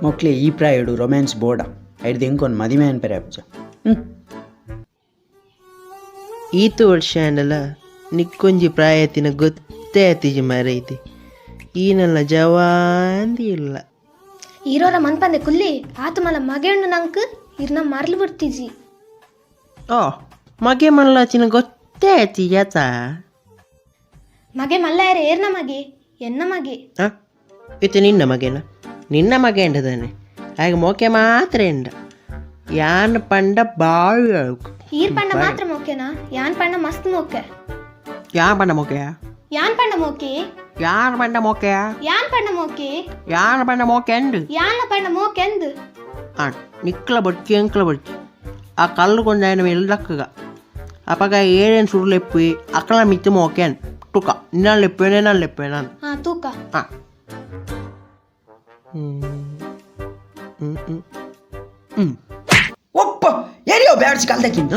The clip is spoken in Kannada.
ಮೊಕ್ಲೆ ಈ ಪ್ರಾಯಡು ರೊಮ್ಯಾನ್ಸ್ ಬೋಡ ಐಡ್ದು ಇಂಕೊಂಡು ಮದಿಮೆ ಅನ್ಪರೆ ಅಪ್ಪ. ಈತ ವರ್ಷ ಅಂಡಲ ನಿಕ್ಕೊಂಜಿ ಪ್ರಾಯತಿನ ಗೊತ್ತೇ ಆತಿಜಿ ಮಾರೈತಿ ಈನಲ್ಲ ಜವಾಂದಿ ಇಲ್ಲ ಈರೋರ ಮನ್ಪಂದೆ ಕುಲ್ಲಿ ಆತು ಮಲ ಮಗೆಂಡು ನಂಕ್ ಇರ್ನ ಮರ್ಲು ಬಿಡ್ತಿಜಿ. ಓ ಮಗೆ ಮಲ್ಲಾಚಿನ ಗೊತ್ತೇ ಆತಿ ಯಾತ ಮಗೆ ಮಲ್ಲಾಯರೆ ಏರ್ನ ಮಗೆ ಎನ್ನ ಮಗೆ ಇದು ನಿನ್ನ ಮಗೆನ ನಿನ್ನ ಮಗೆ ಎಂಡದಾನೆ ಹಾಗೆ ಮೋಕೆ ಮಾತ್ರ ಎಂಡ ಯಾನ್ ಪಂಡ ಬಾಳು ಈರ್ ಪಂಡ ಮಾತ್ರ ಮೋಕೆನಾ ಯಾನ್ ಪಂಡ ಮಸ್ತ್ ಮೋಕೆ ಯಾನ್ ಪಂಡ ಮೋಕೆಯ ಯಾನ್ ಪಂಡ ಮೋಕೆ ಯಾನ್ ಪಂಡ ಮೋಕೆಯ ಯಾನ್ ಪಂಡ ಮೋಕೆ ಯಾನ್ ಪಂಡ ಮೋಕೆ ಎಂಡು ಯಾನ ಪಂಡ ಮೋಕೆ ಎಂದು నిక్కల బొచ్చి ఎంకల బొచ్చి ఆ కళ్ళు కొంచెం ఆయన వెళ్ళదక్కగా అప్పగా ఏడేని సుడులు ఎప్పి అక్కడ మిత్తి మోకాను టుక నిన్నాళ్ళు ఎప్పాను నేను ఎప్పాను ತೂಕ ಒಪ್ಪ ಯಾರಿಯೋ ಬ್ಯಾಡ್ಸಿ ಕಾಲ್ದಕ್ಕಿಂತ